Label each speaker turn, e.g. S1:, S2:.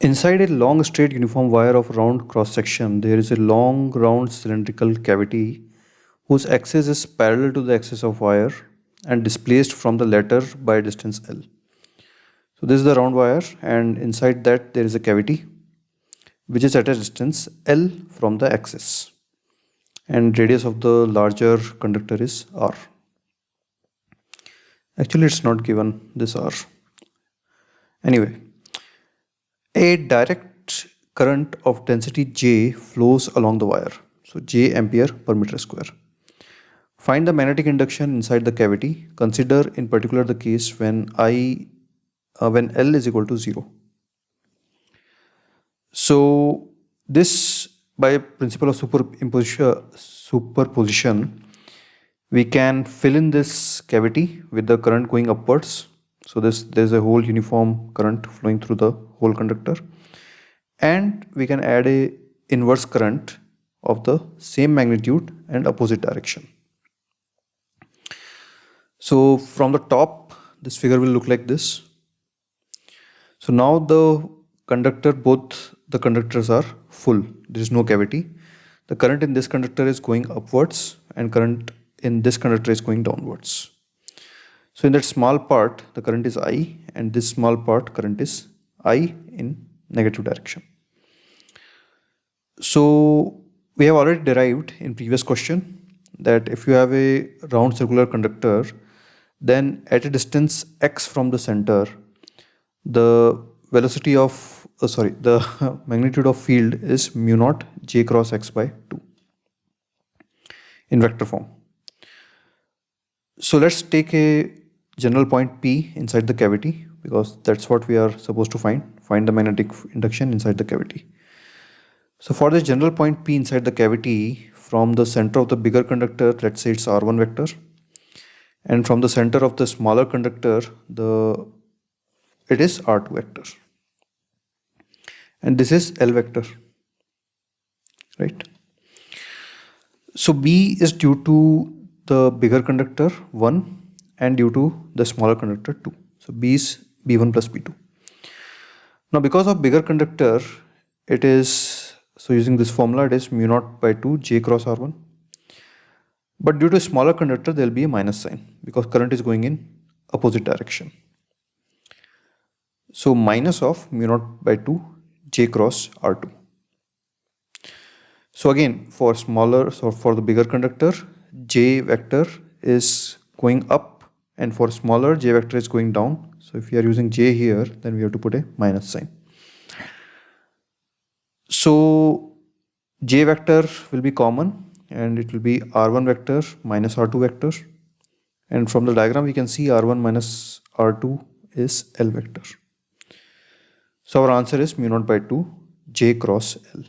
S1: Inside a long straight uniform wire of round cross section, there is a long round cylindrical cavity whose axis is parallel to the axis of wire and displaced from the latter by a distance L. So this is the round wire, and inside that there is a cavity which is at a distance L from the axis, and radius of the larger conductor is R. Actually it's not given this R. Anyway, a direct current of density J flows along the wire. So J ampere per meter square. Find the magnetic induction inside the cavity. Consider in particular the case when L is equal to 0. So this, by principle of superposition, we can fill in this cavity with the current going upwards. So there's a whole uniform current flowing through the whole conductor, and we can add a inverse current of the same magnitude and opposite direction. So from the top, this figure will look like this. So now both the conductors are full. There is no cavity. The current in this conductor is going upwards and current in this conductor is going downwards. So in that small part, the current is I, and this small part current is I in negative direction. So we have already derived in previous question that if you have a round circular conductor, then at a distance x from the center, the velocity of the magnitude of field is mu naught j cross x by 2 in vector form. So let's take a general point P inside the cavity, because that's what we are supposed to find the magnetic induction inside the cavity. So for the general point P inside the cavity, from the center of the bigger conductor, let's say it's R1 vector, and from the center of the smaller conductor, it is R2 vector, and this is L vector, right? So B is due to the bigger conductor 1 and due to the smaller conductor 2. So B is B1 plus B2. Now because of bigger conductor, it is, so using this formula, it is mu naught by 2 j cross R1. But due to smaller conductor, there will be a minus sign because current is going in opposite direction. So minus of mu naught by 2 j cross R2. So again, for the bigger conductor, j vector is going up, and for smaller, j vector is going down. So if we are using j here, then we have to put a minus sign. So j vector will be common, and it will be R1 vector minus R2 vector. And from the diagram, we can see R1 minus R2 is L vector. So our answer is mu naught by 2 j cross L.